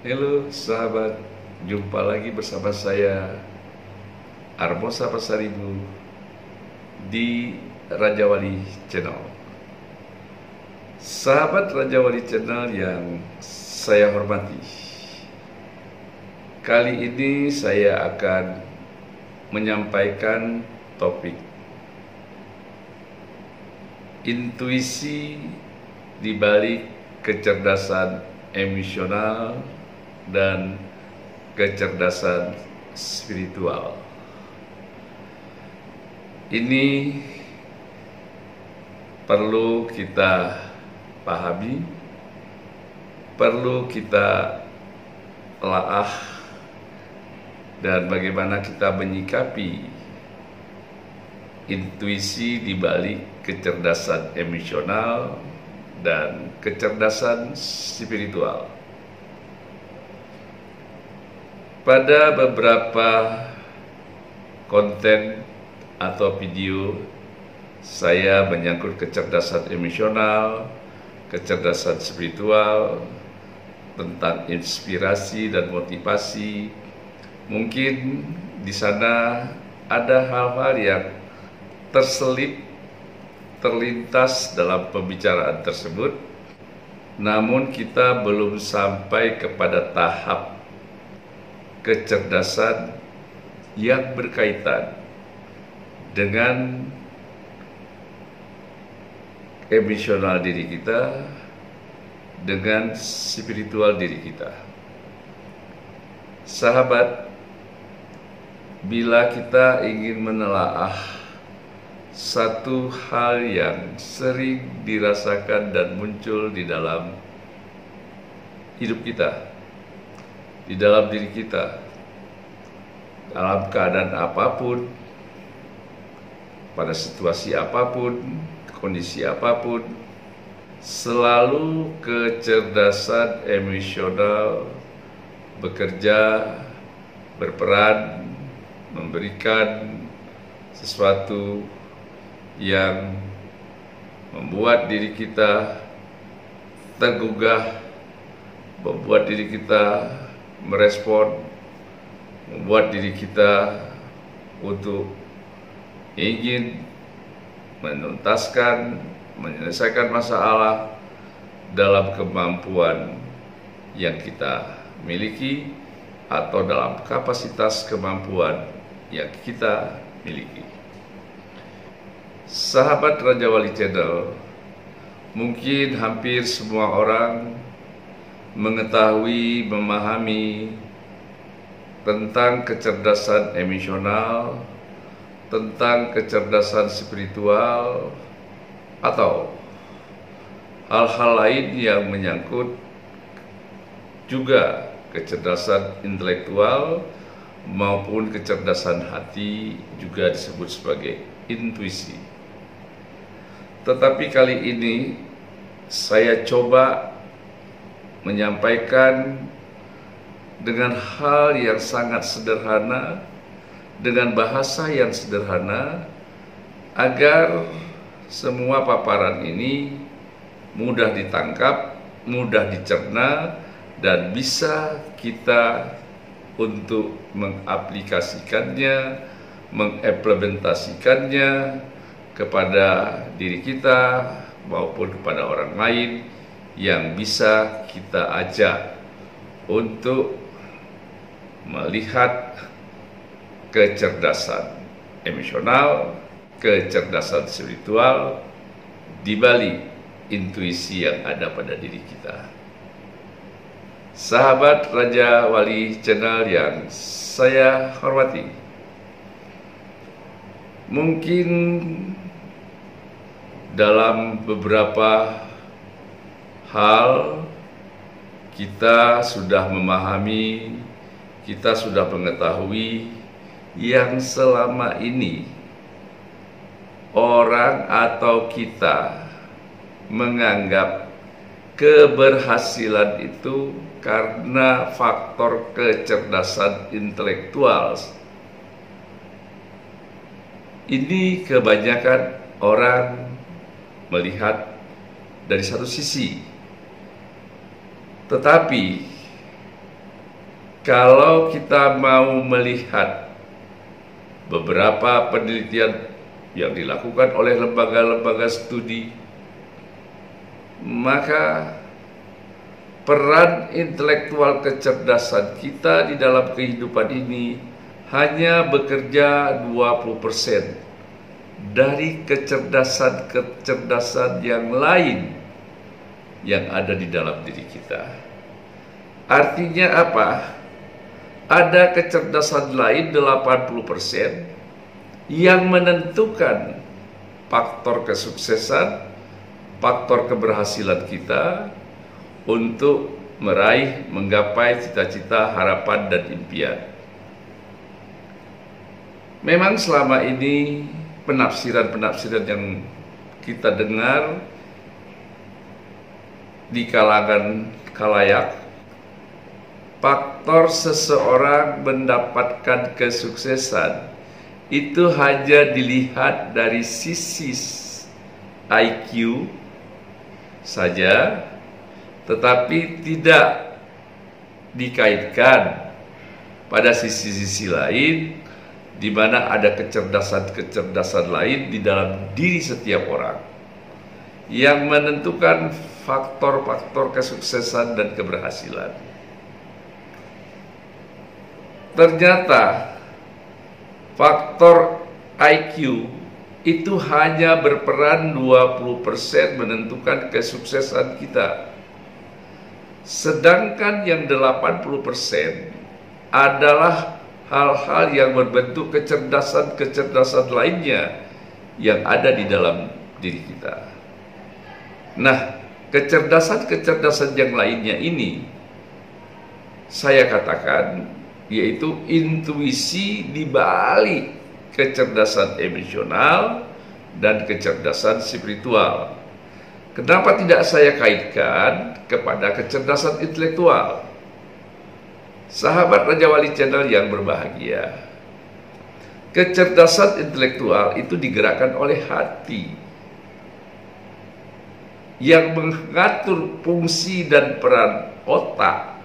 Halo sahabat, jumpa lagi bersama saya Armosa Pasaribu di Raja Wali Channel. Sahabat Raja Wali Channel yang saya hormati, kali ini saya akan menyampaikan topik intuisi di balik kecerdasan emosional dan kecerdasan spiritual. Ini perlu kita pahami, perlu kita telaah, dan bagaimana kita menyikapi intuisi di balik kecerdasan emosional dan kecerdasan spiritual. Pada beberapa konten atau video saya menyangkut kecerdasan emosional, kecerdasan spiritual, tentang inspirasi dan motivasi. Mungkin di sana ada hal-hal yang terlintas dalam pembicaraan tersebut, namun kita belum sampai kepada tahap kecerdasan yang berkaitan dengan emosional diri kita, dengan spiritual diri kita. Sahabat, bila kita ingin menelaah satu hal yang sering dirasakan dan muncul di dalam hidup kita, di dalam diri kita, dalam keadaan apapun, pada situasi apapun, kondisi apapun, selalu kecerdasan emosional bekerja, berperan, memberikan sesuatu yang membuat diri kita tergugah, membuat diri kita merespon, membuat diri kita untuk ingin menuntaskan, menyelesaikan masalah dalam kemampuan yang kita miliki atau dalam kapasitas kemampuan yang kita miliki. Sahabat Raja Wali Channel, mungkin hampir semua orang mengetahui, memahami tentang kecerdasan emosional, tentang kecerdasan spiritual, atau hal-hal lain yang menyangkut juga kecerdasan intelektual maupun kecerdasan hati, juga disebut sebagai intuisi. Tetapi kali ini saya coba menyampaikan dengan hal yang sangat sederhana, dengan bahasa yang sederhana, agar semua paparan ini mudah ditangkap, mudah dicerna, dan bisa kita untuk mengaplikasikannya, mengimplementasikannya kepada diri kita maupun kepada orang lain yang bisa kita ajak untuk melihat kecerdasan emosional, kecerdasan spiritual di balik intuisi yang ada pada diri kita. Sahabat Raja Wali Channel yang saya hormati, mungkin dalam beberapa hal kita sudah memahami, kita sudah mengetahui yang selama ini orang atau kita menganggap keberhasilan itu karena faktor kecerdasan intelektual. Ini kebanyakan orang melihat dari satu sisi. Tetapi Kalau kita mau melihat beberapa penelitian yang dilakukan oleh lembaga-lembaga studi, maka peran intelektual kecerdasan kita di dalam kehidupan ini hanya bekerja 20% dari kecerdasan-kecerdasan yang lain yang ada di dalam diri kita. Artinya apa? Ada kecerdasan lain 80% yang menentukan faktor kesuksesan, faktor keberhasilan kita untuk meraih, menggapai cita-cita, harapan, dan impian. Memang selama ini penafsiran-penafsiran yang kita dengar di kalangan khalayak, faktor seseorang mendapatkan kesuksesan itu hanya dilihat dari sisi IQ saja, tetapi tidak dikaitkan pada sisi-sisi lain di mana ada kecerdasan-kecerdasan lain di dalam diri setiap orang yang menentukan faktor-faktor kesuksesan dan keberhasilan. Ternyata faktor IQ itu hanya berperan 20% menentukan kesuksesan kita. Sedangkan yang 80% adalah hal-hal yang berbentuk kecerdasan-kecerdasan lainnya yang ada di dalam diri kita. Nah, kecerdasan-kecerdasan yang lainnya ini saya katakan yaitu intuisi di balik kecerdasan emosional dan kecerdasan spiritual. Kenapa tidak saya kaitkan kepada kecerdasan intelektual? Sahabat Raja Wali Channel yang berbahagia, kecerdasan intelektual itu digerakkan oleh hati yang mengatur fungsi dan peran otak.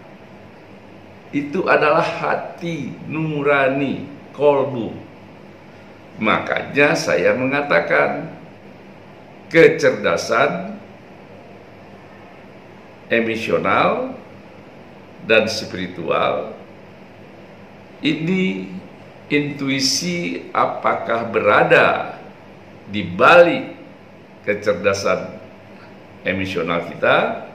Itu adalah hati nurani, kolbu. Makanya saya mengatakan kecerdasan emosional dan spiritual ini intuisi apakah berada di balik kecerdasan emosional kita,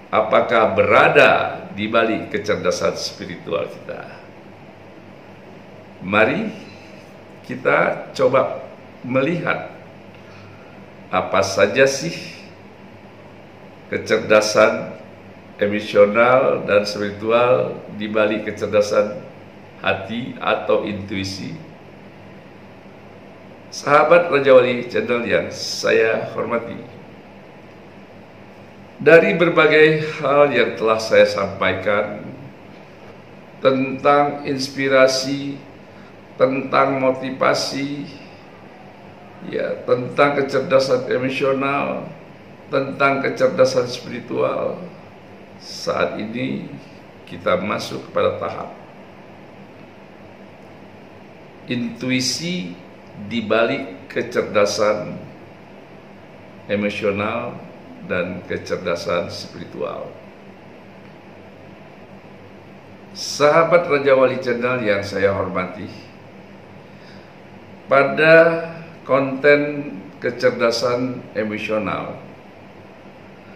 apakah berada di balik kecerdasan spiritual kita. Mari kita coba melihat apa saja sih kecerdasan emosional dan spiritual di balik kecerdasan hati atau intuisi. Sahabat Raja Wali Channel yang saya hormati, dari berbagai hal yang telah saya sampaikan tentang inspirasi, tentang motivasi, ya, tentang kecerdasan emosional, tentang kecerdasan spiritual, saat ini kita masuk kepada tahap intuisi di balik kecerdasan emosional dan kecerdasan spiritual. Sahabat Raja Wali Channel yang saya hormati, pada konten kecerdasan emosional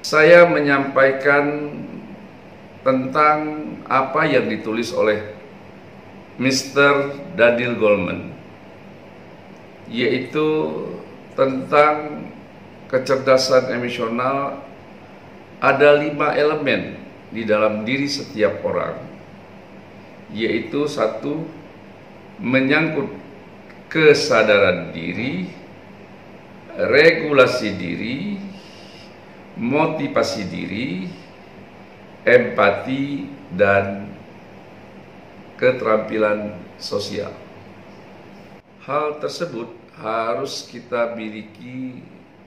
saya menyampaikan tentang apa yang ditulis oleh Mr. Daniel Goleman, yaitu tentang kecerdasan emosional. Ada 5 elemen di dalam diri setiap orang, yaitu 1, menyangkut kesadaran diri, regulasi diri, motivasi diri, empati, dan keterampilan sosial. Hal tersebut harus kita miliki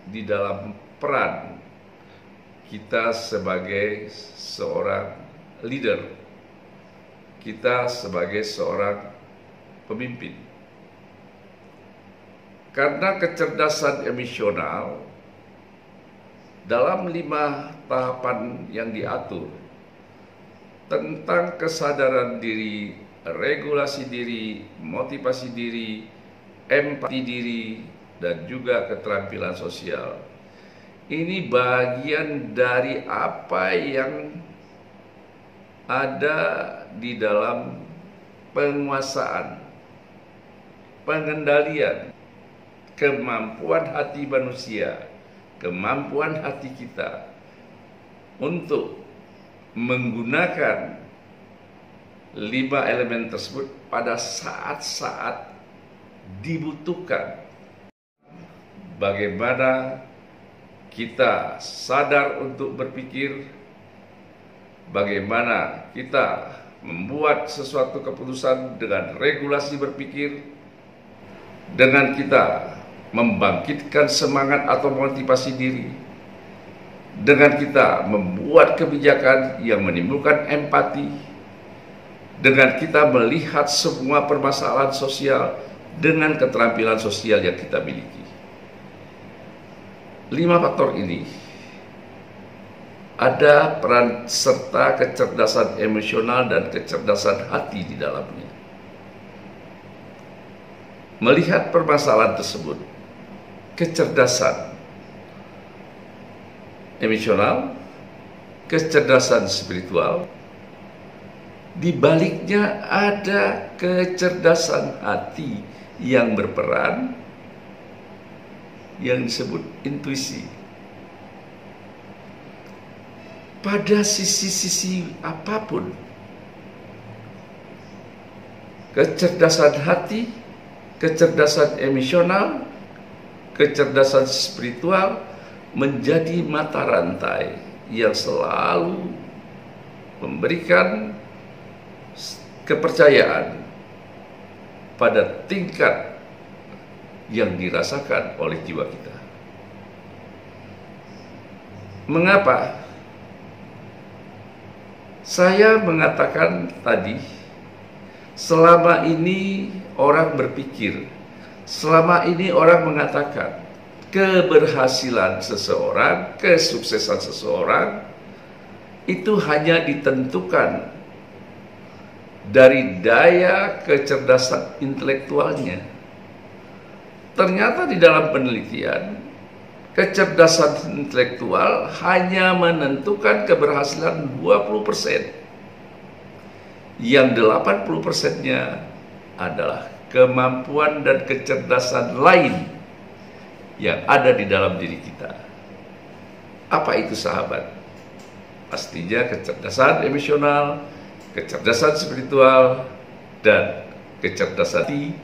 di dalam peran kita sebagai seorang leader, kita sebagai seorang pemimpin. Karena kecerdasan emosional dalam 5 tahapan yang diatur tentang kesadaran diri, regulasi diri, motivasi diri, empati diri, dan juga keterampilan sosial. Ini bagian dari apa yang ada di dalam penguasaan, pengendalian, kemampuan hati manusia, kemampuan hati kita untuk menggunakan 5 elemen tersebut pada saat-saat dibutuhkan. Bagaimana kita sadar untuk berpikir, bagaimana kita membuat sesuatu keputusan dengan regulasi berpikir, dengan kita membangkitkan semangat atau motivasi diri, dengan kita membuat kebijakan yang menimbulkan empati, dengan kita melihat semua permasalahan sosial dengan keterampilan sosial yang kita miliki. 5 faktor ini ada peran serta kecerdasan emosional dan kecerdasan hati di dalamnya. Melihat permasalahan tersebut, kecerdasan emosional, kecerdasan spiritual, di baliknya ada kecerdasan hati yang berperan, yang disebut intuisi. Pada sisi-sisi apapun, kecerdasan hati, kecerdasan emosional, kecerdasan spiritual menjadi mata rantai yang selalu memberikan kepercayaan pada tingkat yang dirasakan oleh jiwa kita. Mengapa saya mengatakan tadi, selama ini orang berpikir, selama ini orang mengatakan keberhasilan seseorang, kesuksesan seseorang itu hanya ditentukan dari daya kecerdasan intelektualnya. Ternyata di dalam penelitian, kecerdasan intelektual hanya menentukan keberhasilan 20%. Yang 80%-nya adalah kemampuan dan kecerdasan lain yang ada di dalam diri kita. Apa itu, sahabat? Pastinya kecerdasan emosional, kecerdasan spiritual, dan kecerdasan hati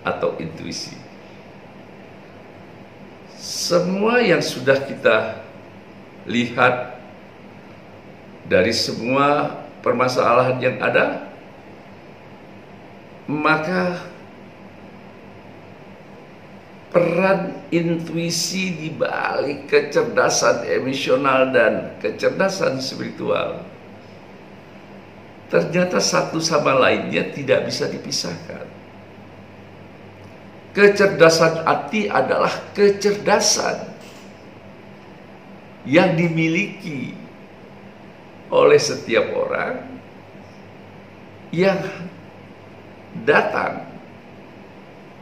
atau intuisi. Semua yang sudah kita lihat dari semua permasalahan yang ada, maka peran intuisi di balik kecerdasan emosional dan kecerdasan spiritual ternyata satu sama lainnya tidak bisa dipisahkan. Kecerdasan hati adalah kecerdasan yang dimiliki oleh setiap orang yang datang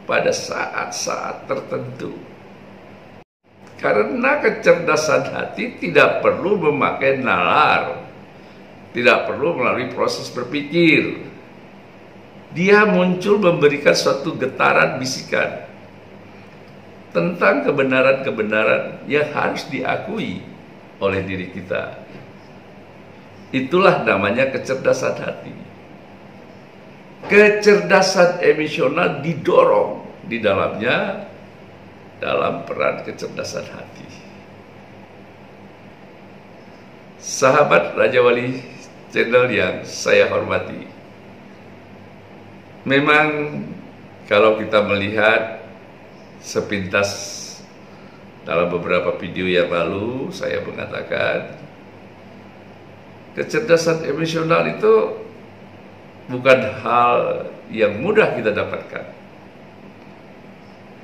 pada saat-saat tertentu. Karena kecerdasan hati tidak perlu memakai nalar, tidak perlu melalui proses berpikir. Dia muncul memberikan suatu getaran bisikan tentang kebenaran-kebenaran yang harus diakui oleh diri kita. Itulah namanya kecerdasan hati. Kecerdasan emosional didorong di dalamnya dalam peran kecerdasan hati. Sahabat Raja Wali channel yang saya hormati, memang kalau kita melihat sepintas dalam beberapa video yang lalu, saya mengatakan kecerdasan emosional itu bukan hal yang mudah kita dapatkan.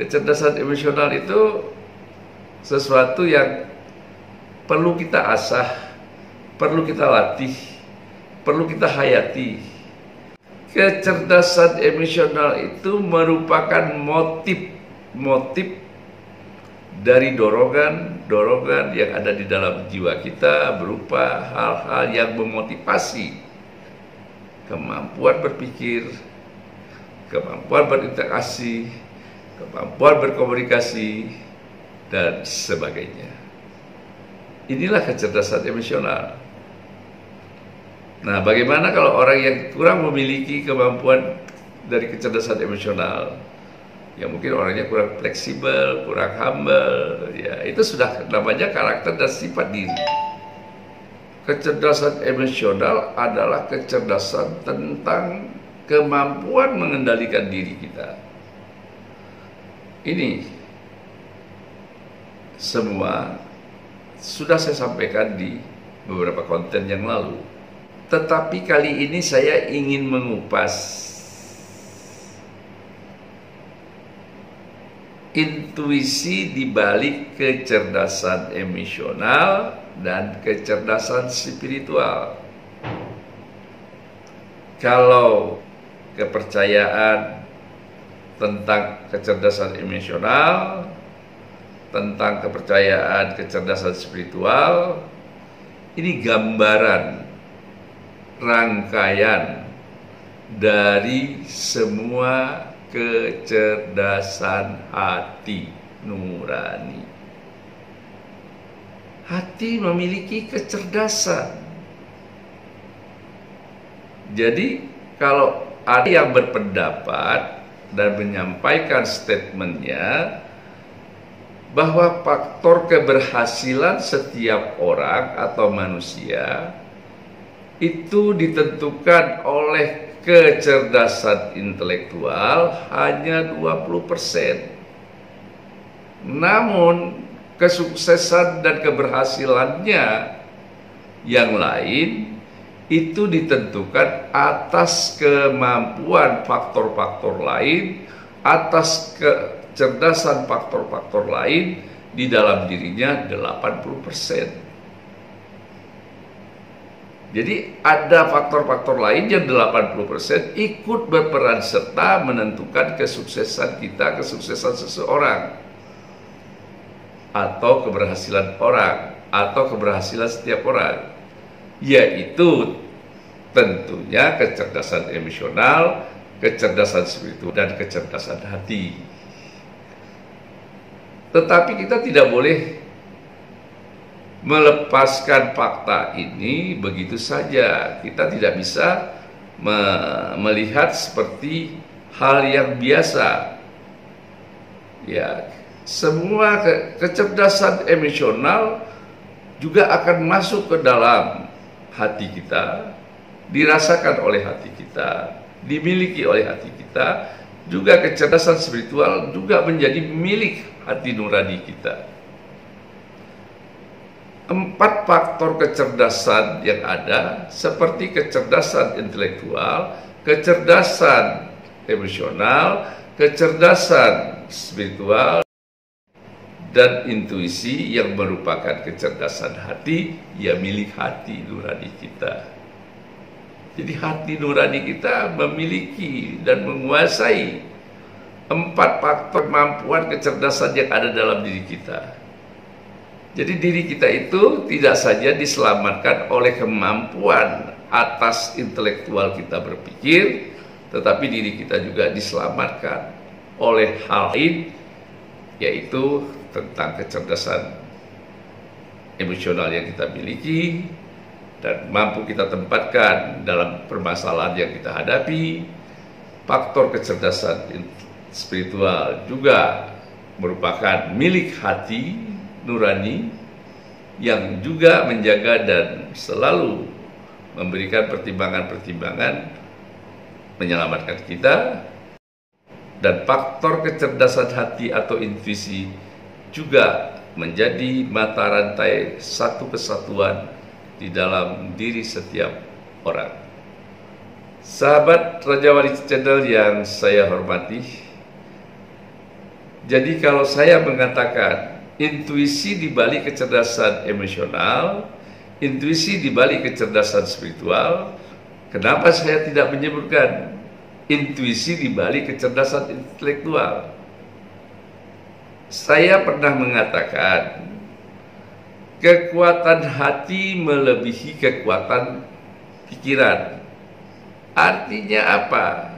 Kecerdasan emosional itu sesuatu yang perlu kita asah, perlu kita latih, perlu kita hayati. Kecerdasan emosional itu merupakan motif dari dorongan yang ada di dalam jiwa kita, berupa hal-hal yang memotivasi kemampuan berpikir, kemampuan berinteraksi, kemampuan berkomunikasi, dan sebagainya. Inilah kecerdasan emosional. Nah, bagaimana kalau orang yang kurang memiliki kemampuan dari kecerdasan emosional? Ya mungkin orangnya kurang fleksibel, kurang humble, ya itu sudah namanya karakter dan sifat diri. Kecerdasan emosional adalah kecerdasan tentang kemampuan mengendalikan diri kita. Ini semua sudah saya sampaikan di beberapa konten yang lalu. Tetapi kali ini saya ingin mengupas intuisi di balik kecerdasan emosional dan kecerdasan spiritual. Kalau kepercayaan tentang kecerdasan emosional, tentang kepercayaan kecerdasan spiritual, ini gambaran rangkaian dari semua kecerdasan hati nurani. Hati memiliki kecerdasan. Jadi kalau ada yang berpendapat dan menyampaikan statementnya bahwa faktor keberhasilan setiap orang atau manusia itu ditentukan oleh kecerdasan intelektual hanya 20%. Namun kesuksesan dan keberhasilannya yang lain itu ditentukan atas kemampuan faktor-faktor lain, atas kecerdasan faktor-faktor lain di dalam dirinya 80%. Jadi ada faktor-faktor lain yang 80% ikut berperan serta menentukan kesuksesan kita, kesuksesan seseorang, atau keberhasilan orang, atau keberhasilan setiap orang, yaitu tentunya kecerdasan emosional, kecerdasan spiritual, dan kecerdasan hati. Tetapi kita tidak boleh melepaskan fakta ini begitu saja. Kita tidak bisa melihat seperti hal yang biasa. Ya, semua kecerdasan emosional juga akan masuk ke dalam hati kita, dirasakan oleh hati kita, dimiliki oleh hati kita. Juga kecerdasan spiritual juga menjadi milik hati nurani kita. 4 faktor kecerdasan yang ada seperti kecerdasan intelektual, kecerdasan emosional, kecerdasan spiritual, dan intuisi yang merupakan kecerdasan hati yang milik hati nurani kita. Jadi hati nurani kita memiliki dan menguasai 4 faktor kemampuan kecerdasan yang ada dalam diri kita. Jadi diri kita itu tidak saja diselamatkan oleh kemampuan atas intelektual kita berpikir, tetapi diri kita juga diselamatkan oleh hal lain, yaitu tentang kecerdasan emosional yang kita miliki dan mampu kita tempatkan dalam permasalahan yang kita hadapi. Faktor kecerdasan spiritual juga merupakan milik hati nurani yang juga menjaga dan selalu memberikan pertimbangan-pertimbangan menyelamatkan kita. Dan faktor kecerdasan hati atau intuisi juga menjadi mata rantai satu kesatuan di dalam diri setiap orang. Sahabat Raja Wali Channel yang saya hormati, jadi kalau saya mengatakan intuisi di balik kecerdasan emosional, intuisi di balik kecerdasan spiritual, kenapa saya tidak menyebutkan intuisi di balik kecerdasan intelektual? Saya pernah mengatakan kekuatan hati melebihi kekuatan pikiran. Artinya apa?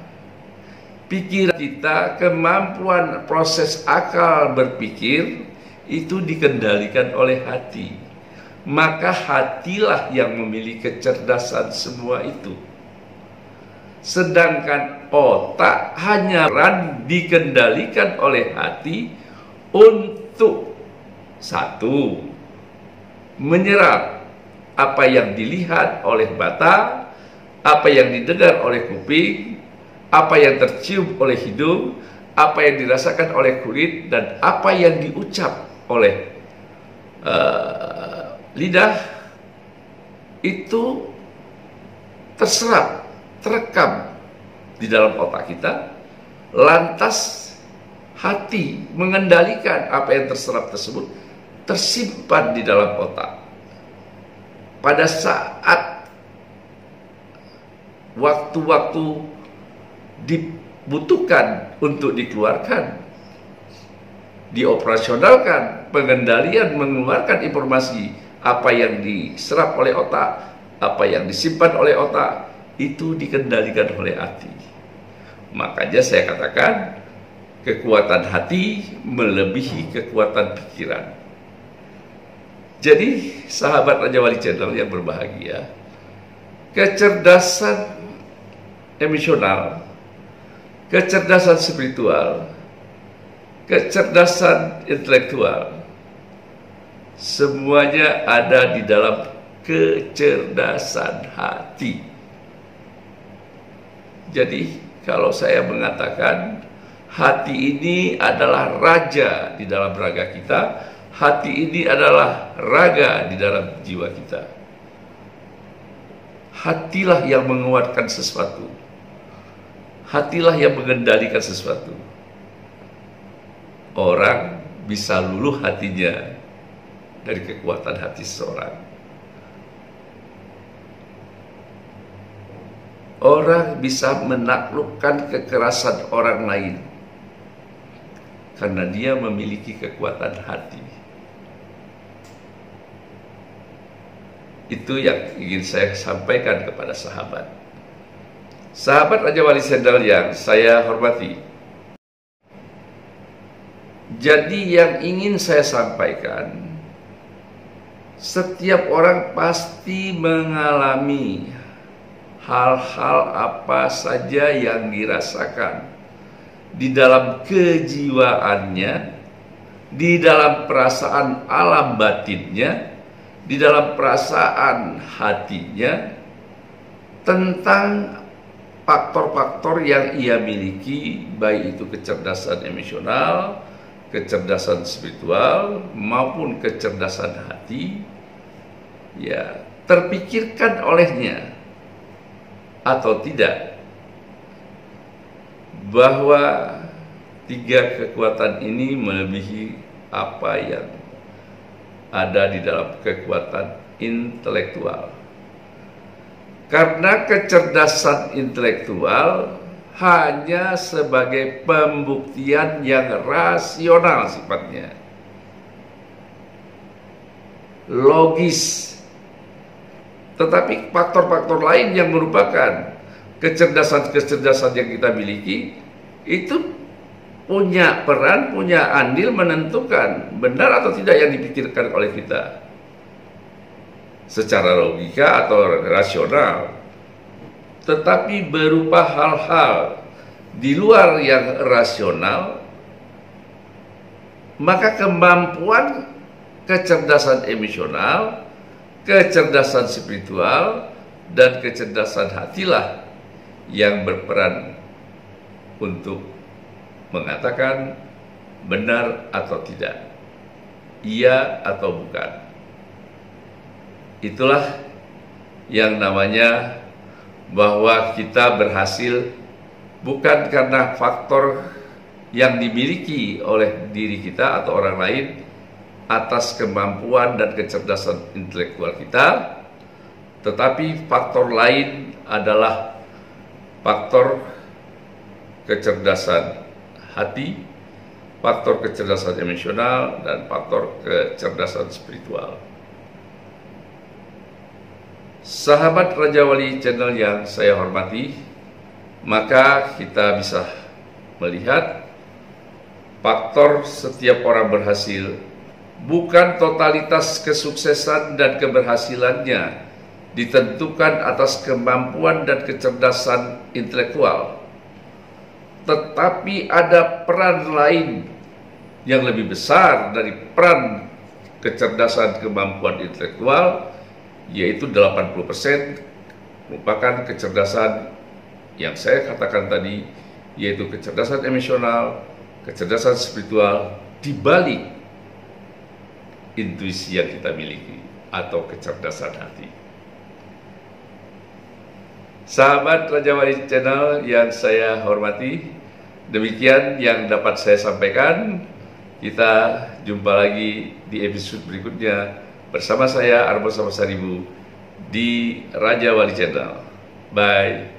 Pikiran kita, kemampuan proses akal berpikir itu dikendalikan oleh hati. Maka hatilah yang memiliki kecerdasan semua itu. Sedangkan otak hanya dikendalikan oleh hati untuk satu, menyerap apa yang dilihat oleh mata, apa yang didengar oleh kuping, apa yang tercium oleh hidung, apa yang dirasakan oleh kulit, dan apa yang diucap oleh lidah, itu terserap, terekam di dalam otak kita. Lantas hati mengendalikan apa yang terserap tersebut, tersimpan di dalam otak. Pada saat waktu-waktu dibutuhkan untuk dikeluarkan, dioperasionalkan, pengendalian mengeluarkan informasi, apa yang diserap oleh otak, apa yang disimpan oleh otak, itu dikendalikan oleh hati. Makanya saya katakan kekuatan hati melebihi kekuatan pikiran. Jadi sahabat Raja Wali Channel yang berbahagia, kecerdasan emosional, kecerdasan spiritual, kecerdasan intelektual, semuanya ada di dalam kecerdasan hati. Jadi kalau saya mengatakan hati ini adalah raja di dalam raga kita, hati ini adalah raga di dalam jiwa kita. Hatilah yang menguatkan sesuatu. Hatilah yang mengendalikan sesuatu. Orang bisa luluh hatinya dari kekuatan hati seseorang. Orang bisa menaklukkan kekerasan orang lain karena dia memiliki kekuatan hati. Itu yang ingin saya sampaikan kepada sahabat. Sahabat Raja Wali Channel yang saya hormati. Jadi yang ingin saya sampaikan, setiap orang pasti mengalami hal-hal apa saja yang dirasakan di dalam kejiwaannya, di dalam perasaan alam batinnya, di dalam perasaan hatinya, tentang faktor-faktor yang ia miliki, baik itu kecerdasan emosional, kecerdasan spiritual, maupun kecerdasan hati, ya terpikirkan olehnya atau tidak bahwa tiga kekuatan ini melebihi apa yang ada di dalam kekuatan intelektual. Karena kecerdasan intelektual hanya sebagai pembuktian yang rasional sifatnya, logis. Tetapi faktor-faktor lain yang merupakan kecerdasan-kecerdasan yang kita miliki itu punya peran, punya andil menentukan benar atau tidak yang dipikirkan oleh kita secara logika atau rasional. Tetapi berupa hal-hal di luar yang rasional, maka kemampuan kecerdasan emosional, kecerdasan spiritual, dan kecerdasan hatilah yang berperan untuk mengatakan benar atau tidak, iya atau bukan. Itulah yang namanya bahwa kita berhasil bukan karena faktor yang dimiliki oleh diri kita atau orang lain atas kemampuan dan kecerdasan intelektual kita, tetapi faktor lain adalah faktor kecerdasan hati, faktor kecerdasan emosional, dan faktor kecerdasan spiritual. Sahabat Raja Wali Channel yang saya hormati, maka kita bisa melihat faktor setiap orang berhasil bukan totalitas kesuksesan dan keberhasilannya ditentukan atas kemampuan dan kecerdasan intelektual, tetapi ada peran lain yang lebih besar dari peran kecerdasan kemampuan intelektual, yaitu 80% merupakan kecerdasan yang saya katakan tadi, yaitu kecerdasan emosional, kecerdasan spiritual di balik intuisi yang kita miliki atau kecerdasan hati. Sahabat Raja Wali Channel yang saya hormati, demikian yang dapat saya sampaikan. Kita jumpa lagi di episode berikutnya bersama saya Arbo Samasaribu di Raja Wali Channel. Bye.